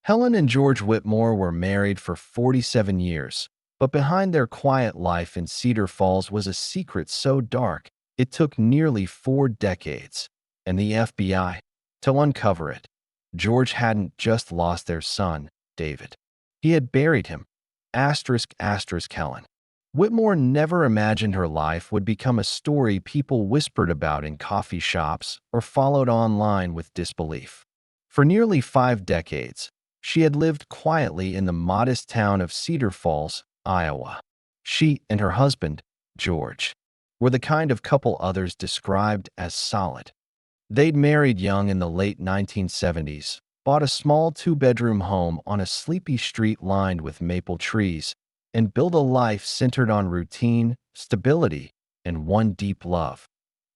Helen and George Whitmore were married for 47 years, but behind their quiet life in Cedar Falls was a secret so dark it took nearly 4 decades, and the FBI, to uncover it. George hadn't just lost their son, David. He had buried him. Helen. Whitmore never imagined her life would become a story people whispered about in coffee shops or followed online with disbelief. For nearly 5 decades, she had lived quietly in the modest town of Cedar Falls, Iowa. She and her husband, George, were the kind of couple others described as solid. They'd married young in the late 1970s, bought a small two-bedroom home on a sleepy street lined with maple trees, and built a life centered on routine, stability, and one deep love.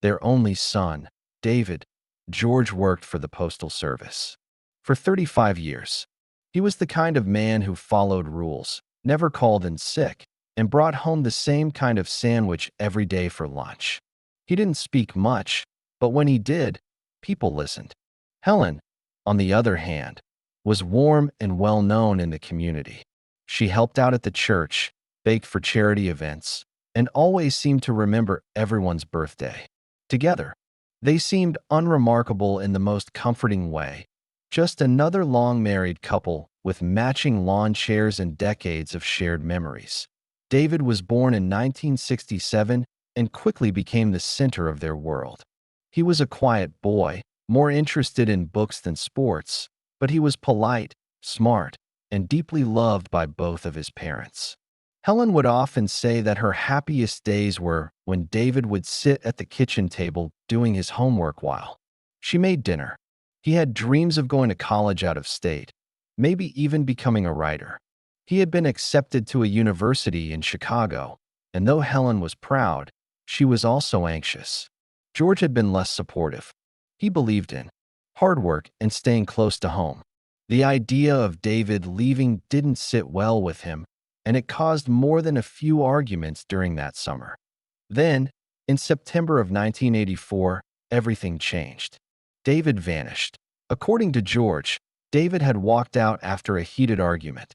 Their only son, David, George worked for the Postal Service. For 35 years, he was the kind of man who followed rules, never called in sick, and brought home the same kind of sandwich every day for lunch. He didn't speak much, but when he did, people listened. Helen, on the other hand, was warm and well known in the community. She helped out at the church, baked for charity events, and always seemed to remember everyone's birthday. Together, they seemed unremarkable in the most comforting way, just another long-married couple with matching lawn chairs and decades of shared memories. David was born in 1967 and quickly became the center of their world. He was a quiet boy, more interested in books than sports, but he was polite, smart, and deeply loved by both of his parents. Helen would often say that her happiest days were when David would sit at the kitchen table doing his homework while she made dinner. He had dreams of going to college out of state, maybe even becoming a writer. He had been accepted to a university in Chicago, and though Helen was proud, she was also anxious. George had been less supportive. He believed in hard work and staying close to home. The idea of David leaving didn't sit well with him, and it caused more than a few arguments during that summer. Then, in September of 1984, everything changed. David vanished. According to George, David had walked out after a heated argument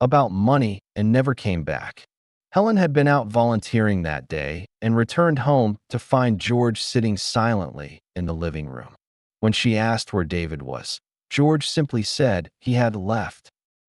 about money and never came back. Helen had been out volunteering that day and returned home to find George sitting silently in the living room. When she asked where David was, George simply said he had left.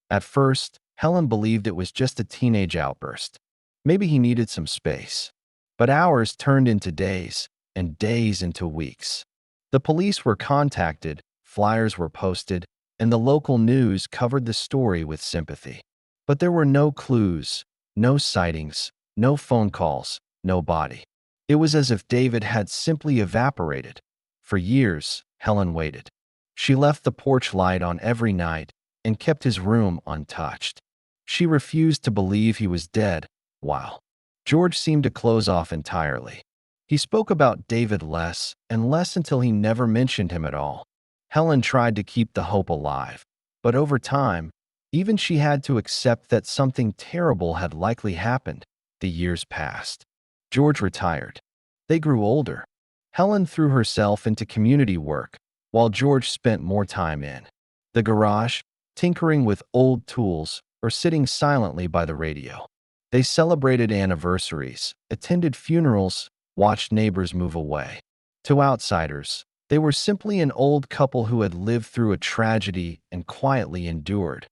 At first, Helen believed it was just a teenage outburst. Maybe he needed some space. But hours turned into days, and days into weeks. The police were contacted, flyers were posted, and the local news covered the story with sympathy. But there were no clues, no sightings, no phone calls, no body. It was as if David had simply evaporated. For years, Helen waited. She left the porch light on every night and kept his room untouched. She refused to believe he was dead, while George seemed to close off entirely. He spoke about David less and less until he never mentioned him at all. Helen tried to keep the hope alive, but over time, even she had to accept that something terrible had likely happened. The years passed. George retired. They grew older. Helen threw herself into community work, while George spent more time in the garage, tinkering with old tools, or sitting silently by the radio. They celebrated anniversaries, attended funerals, watched neighbors move away. To outsiders, they were simply an old couple who had lived through a tragedy and quietly endured.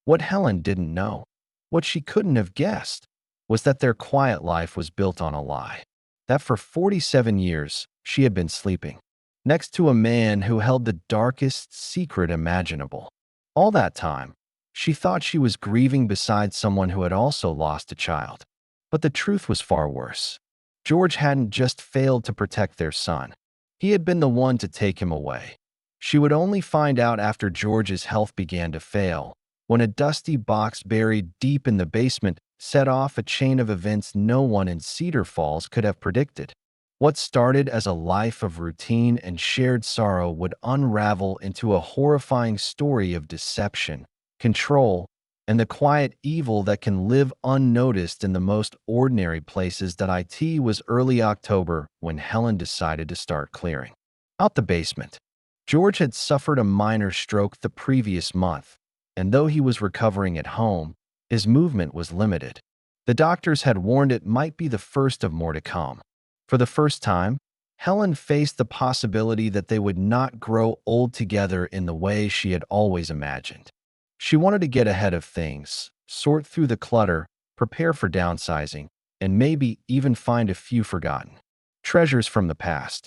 What Helen didn't know, what she couldn't have guessed, was that their quiet life was built on a lie. That for 47 years, she had been sleeping next to a man who held the darkest secret imaginable. All that time, she thought she was grieving beside someone who had also lost a child. But the truth was far worse. George hadn't just failed to protect their son. He had been the one to take him away. She would only find out after George's health began to fail, when a dusty box buried deep in the basement set off a chain of events no one in Cedar Falls could have predicted. What started as a life of routine and shared sorrow would unravel into a horrifying story of deception, control, and the quiet evil that can live unnoticed in the most ordinary places. It was early October when Helen decided to start clearing out the basement. George had suffered a minor stroke the previous month, and though he was recovering at home, his movement was limited. The doctors had warned it might be the first of more to come. For the first time, Helen faced the possibility that they would not grow old together in the way she had always imagined. She wanted to get ahead of things, sort through the clutter, prepare for downsizing, and maybe even find a few forgotten treasures from the past.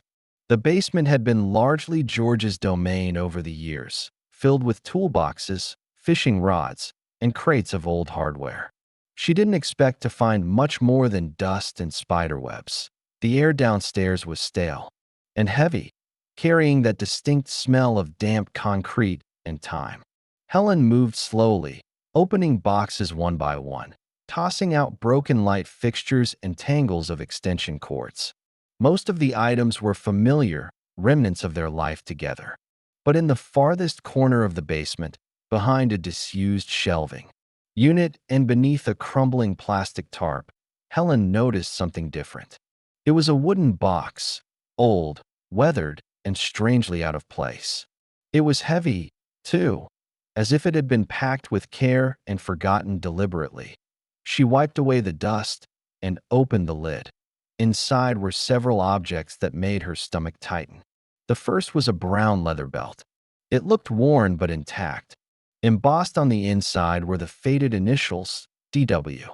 The basement had been largely George's domain over the years, filled with toolboxes, fishing rods, and crates of old hardware. She didn't expect to find much more than dust and spiderwebs. The air downstairs was stale and heavy, carrying that distinct smell of damp concrete and time. Helen moved slowly, opening boxes one by one, tossing out broken light fixtures and tangles of extension cords. Most of the items were familiar, remnants of their life together. But in the farthest corner of the basement, behind a disused shelving unit and beneath a crumbling plastic tarp, Helen noticed something different. It was a wooden box, old, weathered, and strangely out of place. It was heavy, too, as if it had been packed with care and forgotten deliberately. She wiped away the dust and opened the lid. Inside were several objects that made her stomach tighten. The first was a brown leather belt. It looked worn but intact. Embossed on the inside were the faded initials, D.W.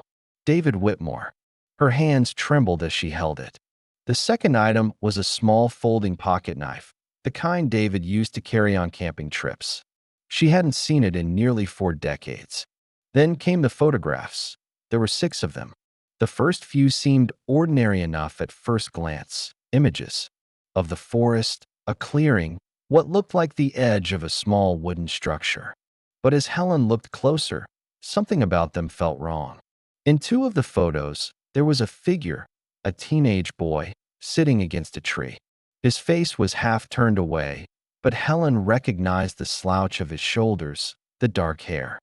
David Whitmore. Her hands trembled as she held it. The second item was a small folding pocket knife, the kind David used to carry on camping trips. She hadn't seen it in nearly 4 decades. Then came the photographs. There were 6 of them. The first few seemed ordinary enough at first glance. Images of the forest, a clearing, what looked like the edge of a small wooden structure. But as Helen looked closer, something about them felt wrong. In 2 of the photos, there was a figure, a teenage boy, sitting against a tree. His face was half turned away, but Helen recognized the slouch of his shoulders, the dark hair.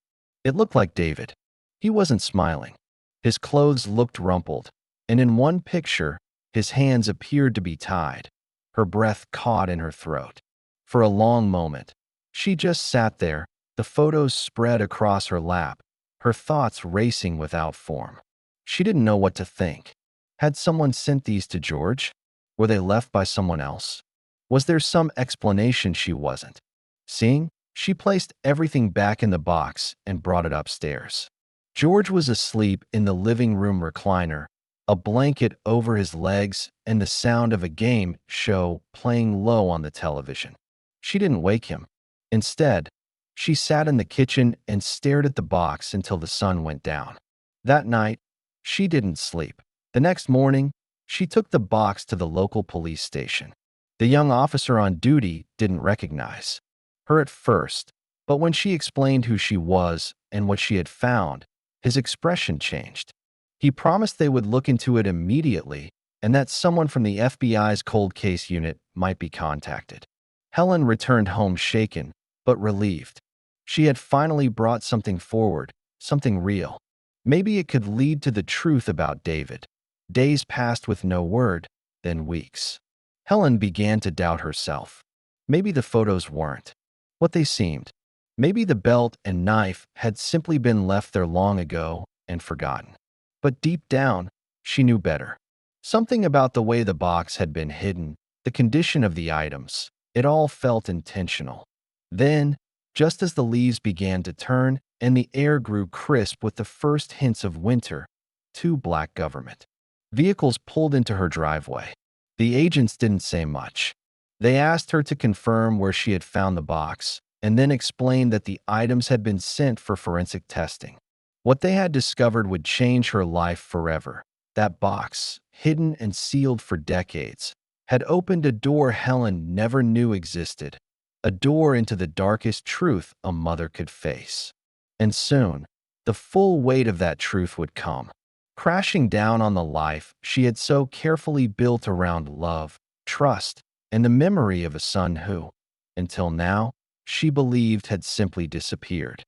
It looked like David. He wasn't smiling. His clothes looked rumpled, and in one picture, his hands appeared to be tied. Her breath caught in her throat. For a long moment, she just sat there, the photos spread across her lap, her thoughts racing without form. She didn't know what to think. Had someone sent these to George? Were they left by someone else? Was there some explanation she wasn't seeing? She placed everything back in the box and brought it upstairs. George was asleep in the living room recliner, a blanket over his legs and the sound of a game show playing low on the television. She didn't wake him. Instead, she sat in the kitchen and stared at the box until the sun went down. That night, she didn't sleep. The next morning, she took the box to the local police station. The young officer on duty didn't recognize her at first, but when she explained who she was and what she had found, his expression changed. He promised they would look into it immediately and that someone from the FBI's cold case unit might be contacted. Helen returned home shaken, but relieved. She had finally brought something forward, something real. Maybe it could lead to the truth about David. Days passed with no word, then weeks. Helen began to doubt herself. Maybe the photos weren't what they seemed. Maybe the belt and knife had simply been left there long ago and forgotten. But deep down, she knew better. Something about the way the box had been hidden, the condition of the items, it all felt intentional. Then, just as the leaves began to turn and the air grew crisp with the first hints of winter, 2 black government vehicles pulled into her driveway. The agents didn't say much. They asked her to confirm where she had found the box, and then explained that the items had been sent for forensic testing. What they had discovered would change her life forever. That box, hidden and sealed for decades, had opened a door Helen never knew existed, a door into the darkest truth a mother could face. And soon, the full weight of that truth would come, crashing down on the life she had so carefully built around love, trust, and the memory of a son who, until now, she believed had simply disappeared.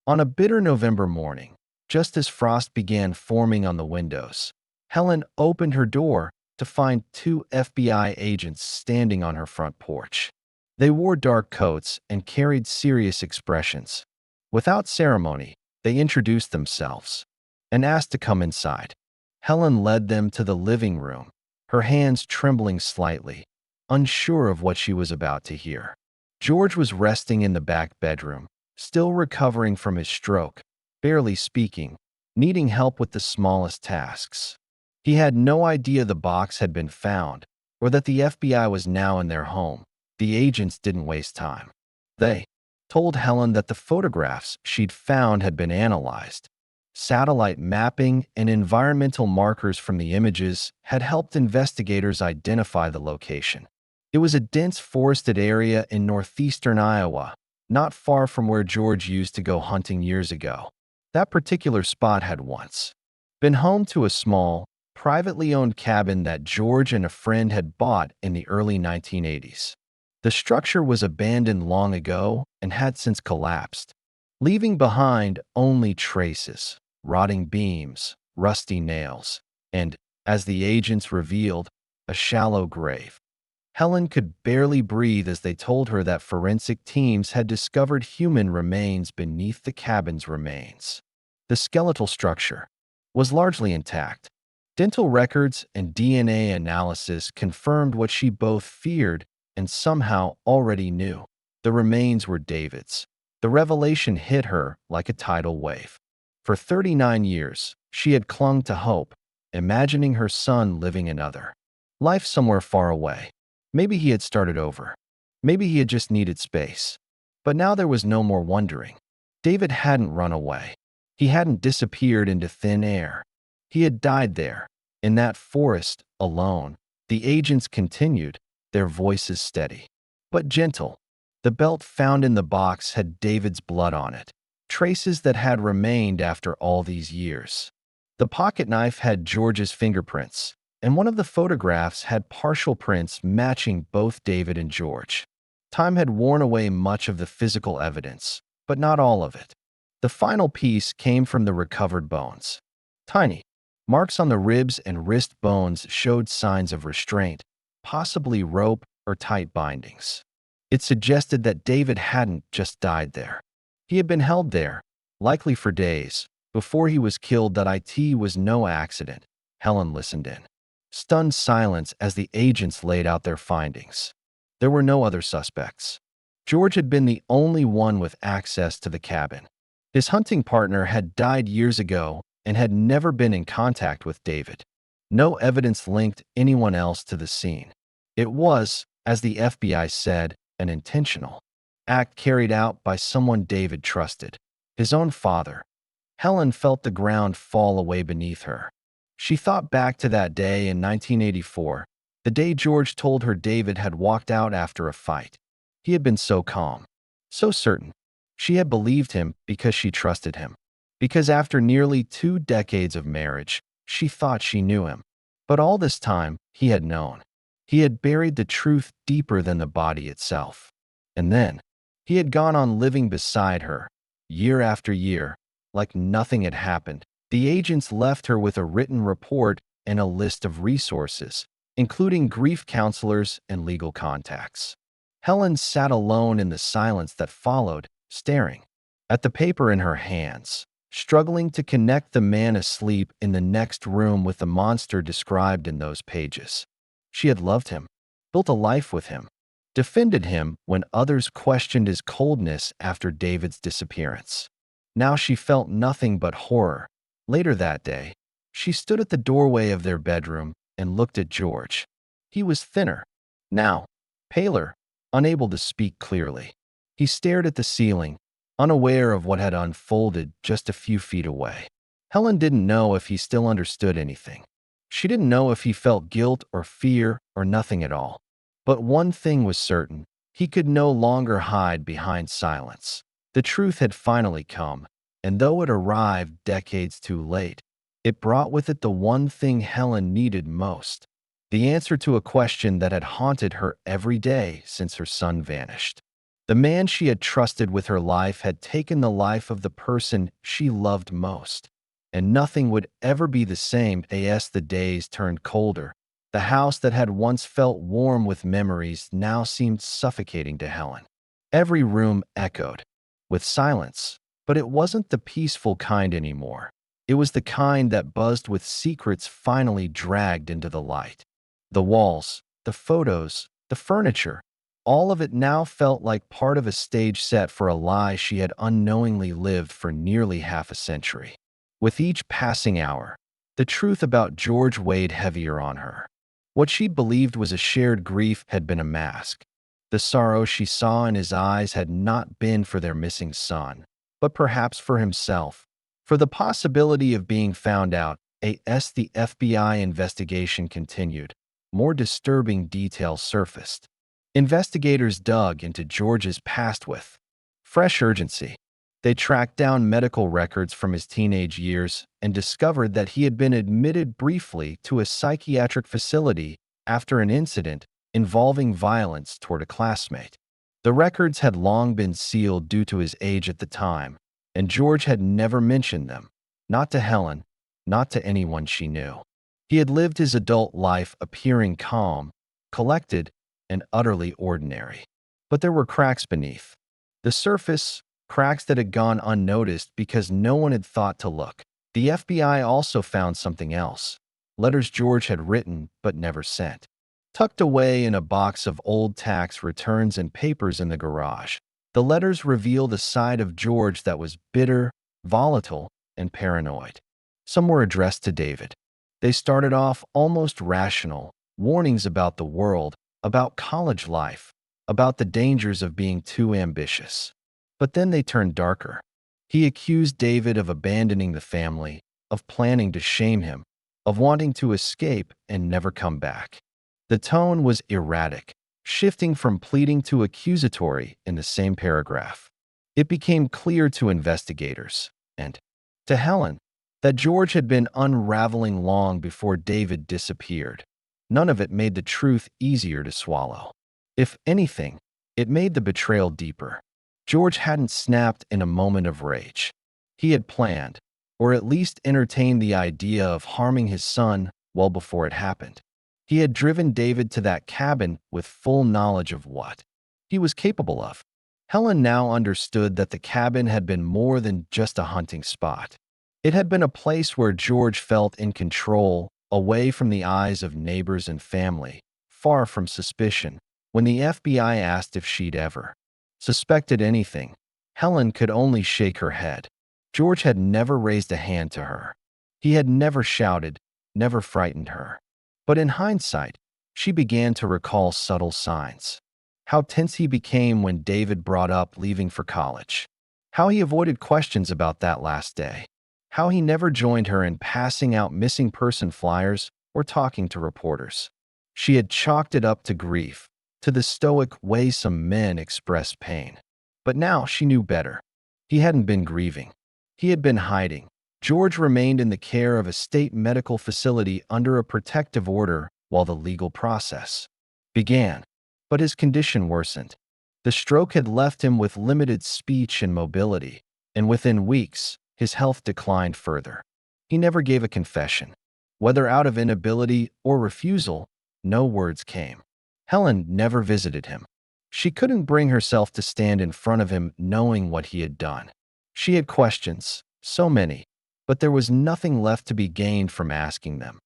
On a bitter November morning, just as frost began forming on the windows, Helen opened her door to find 2 FBI agents standing on her front porch. They wore dark coats and carried serious expressions. Without ceremony, they introduced themselves and asked to come inside. Helen led them to the living room, her hands trembling slightly, unsure of what she was about to hear. George was resting in the back bedroom, still recovering from his stroke, barely speaking, needing help with the smallest tasks. He had no idea the box had been found or that the FBI was now in their home. The agents didn't waste time. They told Helen that the photographs she'd found had been analyzed. Satellite mapping and environmental markers from the images had helped investigators identify the location. It was a dense forested area in northeastern Iowa, not far from where George used to go hunting years ago. That particular spot had once been home to a small, privately owned cabin that George and a friend had bought in the early 1980s. The structure was abandoned long ago and had since collapsed, leaving behind only traces, rotting beams, rusty nails, and, as the agents revealed, a shallow grave. Helen could barely breathe as they told her that forensic teams had discovered human remains beneath the cabin's remains. The skeletal structure was largely intact. Dental records and DNA analysis confirmed what she both feared and somehow already knew. The remains were David's. The revelation hit her like a tidal wave. For 39 years, she had clung to hope, imagining her son living another life somewhere far away. Maybe he had started over. Maybe he had just needed space. But now there was no more wondering. David hadn't run away. He hadn't disappeared into thin air. He had died there, in that forest, alone. The agents continued, their voices steady, but gentle. The belt found in the box had David's blood on it, traces that had remained after all these years. The pocket knife had George's fingerprints, and one of the photographs had partial prints matching both David and George. Time had worn away much of the physical evidence, but not all of it. The final piece came from the recovered bones. Tiny marks on the ribs and wrist bones showed signs of restraint, possibly rope or tight bindings. It suggested that David hadn't just died there. He had been held there, likely for days, before he was killed. That it was no accident. Helen listened in stunned silence as the agents laid out their findings. There were no other suspects. George had been the only one with access to the cabin. His hunting partner had died years ago and had never been in contact with David. No evidence linked anyone else to the scene. It was, as the FBI said, an intentional act carried out by someone David trusted, his own father. Helen felt the ground fall away beneath her. She thought back to that day in 1984, the day George told her David had walked out after a fight. He had been so calm, so certain. She had believed him because she trusted him. Because after nearly 2 decades of marriage, she thought she knew him. But all this time, he had known. He had buried the truth deeper than the body itself. And then, he had gone on living beside her, year after year, like nothing had happened. The agents left her with a written report and a list of resources, including grief counselors and legal contacts. Helen sat alone in the silence that followed, staring at the paper in her hands, struggling to connect the man asleep in the next room with the monster described in those pages. She had loved him, built a life with him, defended him when others questioned his coldness after David's disappearance. Now she felt nothing but horror. Later that day, she stood at the doorway of their bedroom and looked at George. He was thinner, now, paler, unable to speak clearly. He stared at the ceiling, unaware of what had unfolded just a few feet away. Helen didn't know if he still understood anything. She didn't know if he felt guilt or fear or nothing at all. But one thing was certain, he could no longer hide behind silence. The truth had finally come, and though it arrived decades too late, it brought with it the one thing Helen needed most, the answer to a question that had haunted her every day since her son vanished. The man she had trusted with her life had taken the life of the person she loved most, and nothing would ever be the same as the days turned colder. The house that had once felt warm with memories now seemed suffocating to Helen. Every room echoed with silence, But it wasn't the peaceful kind anymore. It was the kind that buzzed with secrets finally dragged into the light. The walls, the photos, the furniture, all of it now felt like part of a stage set for a lie she had unknowingly lived for nearly half a century. With each passing hour, the truth about George weighed heavier on her. What she'd believed was a shared grief had been a mask. The sorrow she saw in his eyes had not been for their missing son, but perhaps for himself, for the possibility of being found out. As the FBI investigation continued, more disturbing details surfaced. Investigators dug into George's past with fresh urgency. They tracked down medical records from his teenage years and discovered that he had been admitted briefly to a psychiatric facility after an incident involving violence toward a classmate. The records had long been sealed due to his age at the time, and George had never mentioned them, not to Helen, not to anyone she knew. He had lived his adult life appearing calm, collected, and utterly ordinary. But there were cracks beneath. The surface, cracks that had gone unnoticed because no one had thought to look. The FBI also found something else. Letters George had written but never sent. Tucked away in a box of old tax returns and papers in the garage, the letters revealed a side of George that was bitter, volatile, and paranoid. Some were addressed to David. They started off almost rational, warnings about the world, about college life, about the dangers of being too ambitious. But then they turned darker. He accused David of abandoning the family, of planning to shame him, of wanting to escape and never come back. The tone was erratic, shifting from pleading to accusatory in the same paragraph. It became clear to investigators, and to Helen, that George had been unraveling long before David disappeared. None of it made the truth easier to swallow. If anything, it made the betrayal deeper. George hadn't snapped in a moment of rage. He had planned, or at least entertained the idea of harming his son well before it happened. He had driven David to that cabin with full knowledge of what he was capable of. Helen now understood that the cabin had been more than just a hunting spot. It had been a place where George felt in control, away from the eyes of neighbors and family, far from suspicion. When the FBI asked if she'd ever suspected anything, Helen could only shake her head. George had never raised a hand to her. He had never shouted, never frightened her. But in hindsight, she began to recall subtle signs. How tense he became when David brought up leaving for college. How he avoided questions about that last day. How he never joined her in passing out missing person flyers or talking to reporters. She had chalked it up to grief, to the stoic way some men express pain. But now she knew better. He hadn't been grieving. He had been hiding. George remained in the care of a state medical facility under a protective order while the legal process began. But his condition worsened. The stroke had left him with limited speech and mobility, and within weeks, his health declined further. He never gave a confession. Whether out of inability or refusal, no words came. Helen never visited him. She couldn't bring herself to stand in front of him knowing what he had done. She had questions, so many, but there was nothing left to be gained from asking them.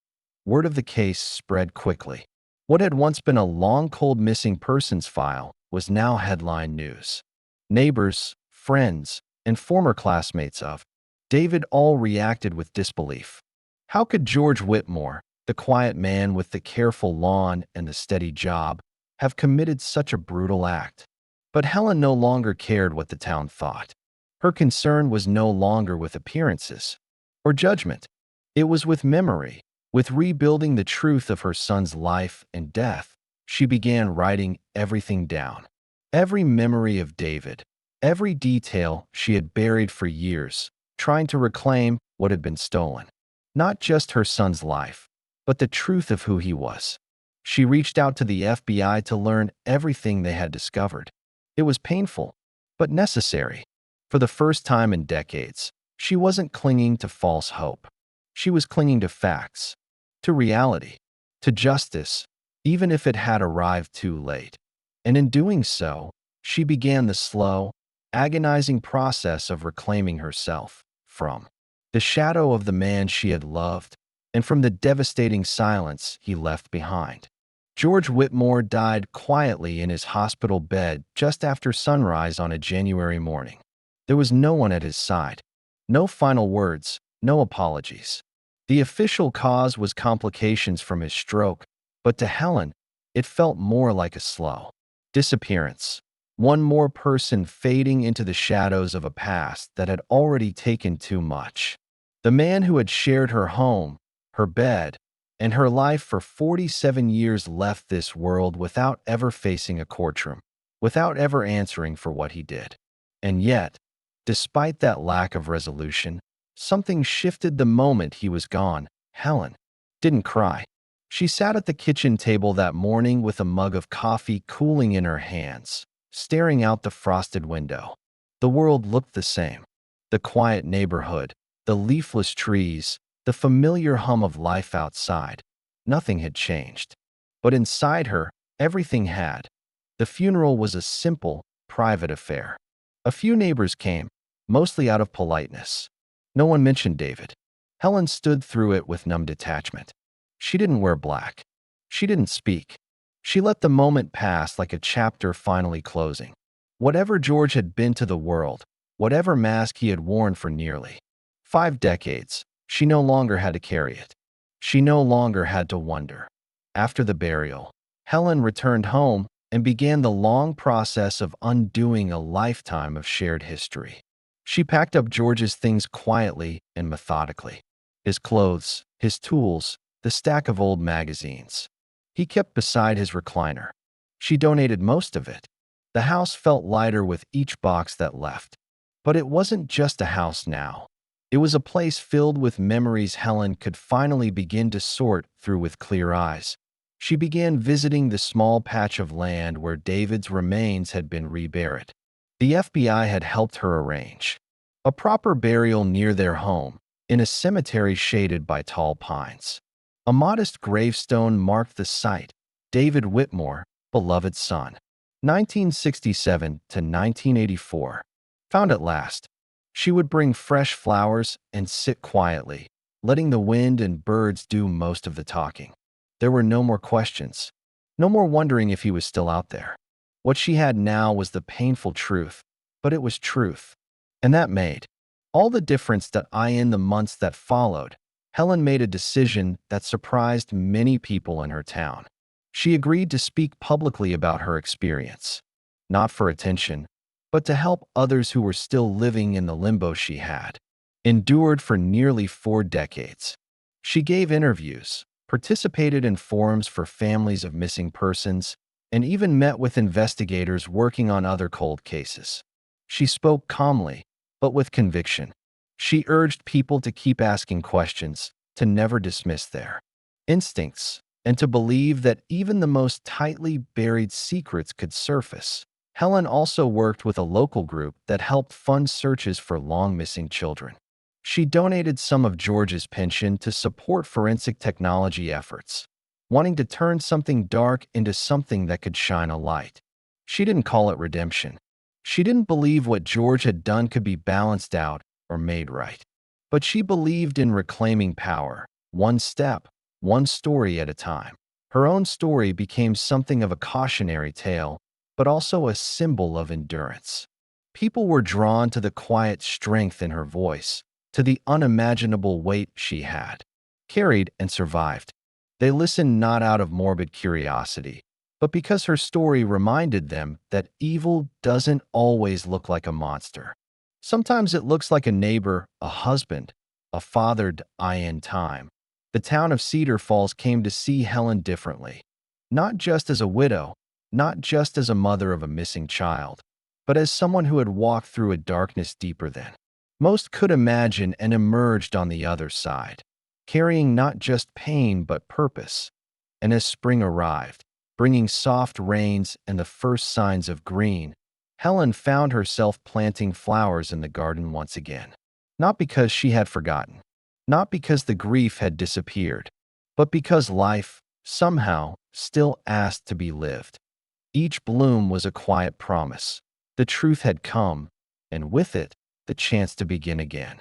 Word of the case spread quickly. What had once been a long cold missing persons file was now headline news. Neighbors, friends, and former classmates of David all reacted with disbelief. How could George Whitmore, the quiet man with the careful lawn and the steady job, have committed such a brutal act? But Helen no longer cared what the town thought. Her concern was no longer with appearances or judgment. It was with memory, with rebuilding the truth of her son's life and death. She began writing everything down. Every memory of David, every detail she had buried for years, trying to reclaim what had been stolen. Not just her son's life, but the truth of who he was. She reached out to the FBI to learn everything they had discovered. It was painful, but necessary. For the first time in decades, she wasn't clinging to false hope. She was clinging to facts, to reality, to justice, even if it had arrived too late. And in doing so, she began the slow, agonizing process of reclaiming herself from the shadow of the man she had loved and from the devastating silence he left behind. George Whitmore died quietly in his hospital bed just after sunrise on a January morning. There was no one at his side. No final words, no apologies. The official cause was complications from his stroke, but to Helen, it felt more like a slow disappearance. One more person fading into the shadows of a past that had already taken too much. The man who had shared her home, her bed, and her life for 47 years left this world without ever facing a courtroom, without ever answering for what he did. And yet, despite that lack of resolution, something shifted the moment he was gone. Helen didn't cry. She sat at the kitchen table that morning with a mug of coffee cooling in her hands, staring out the frosted window. The world looked the same. The quiet neighborhood, the leafless trees, the familiar hum of life outside. Nothing had changed. But inside her, everything had. The funeral was a simple, private affair. A few neighbors came, mostly out of politeness. No one mentioned David. Helen stood through it with numb detachment. She didn't wear black. She didn't speak. She let the moment pass like a chapter finally closing. Whatever George had been to the world, whatever mask he had worn for nearly 5 decades, she no longer had to carry it. She no longer had to wonder. After the burial, Helen returned home and began the long process of undoing a lifetime of shared history. She packed up George's things quietly and methodically. His clothes, his tools, the stack of old magazines. He kept beside his recliner. She donated most of it. The house felt lighter with each box that left. But it wasn't just a house now. It was a place filled with memories Helen could finally begin to sort through with clear eyes. She began visiting the small patch of land where David's remains had been reburied. The FBI had helped her arrange a proper burial near their home, in a cemetery shaded by tall pines. A modest gravestone marked the site. David Whitmore, beloved son. 1967 to 1984. Found at last. She would bring fresh flowers and sit quietly, letting the wind and birds do most of the talking. There were no more questions. No more wondering if he was still out there. What she had now was the painful truth, but it was truth. And that made all the difference that in the months that followed, Helen made a decision that surprised many people in her town. She agreed to speak publicly about her experience, not for attention, but to help others who were still living in the limbo she had endured for nearly 4 decades. She gave interviews, participated in forums for families of missing persons, and even met with investigators working on other cold cases. She spoke calmly, but with conviction. She urged people to keep asking questions, to never dismiss their instincts, and to believe that even the most tightly buried secrets could surface. Helen also worked with a local group that helped fund searches for long-missing children. She donated some of George's pension to support forensic technology efforts, wanting to turn something dark into something that could shine a light. She didn't call it redemption. She didn't believe what George had done could be balanced out or made right. But she believed in reclaiming power, one step, one story at a time. Her own story became something of a cautionary tale, but also a symbol of endurance. People were drawn to the quiet strength in her voice, to the unimaginable weight she had carried and survived. They listened not out of morbid curiosity, but because her story reminded them that evil doesn't always look like a monster. Sometimes it looks like a neighbor, a husband, a father in time. The town of Cedar Falls came to see Helen differently, not just as a widow, not just as a mother of a missing child, but as someone who had walked through a darkness deeper than most could imagine and emerged on the other side, carrying not just pain but purpose. And as spring arrived, bringing soft rains and the first signs of green, Helen found herself planting flowers in the garden once again. Not because she had forgotten, not because the grief had disappeared, but because life, somehow, still asked to be lived. Each bloom was a quiet promise. The truth had come, and with it, the chance to begin again.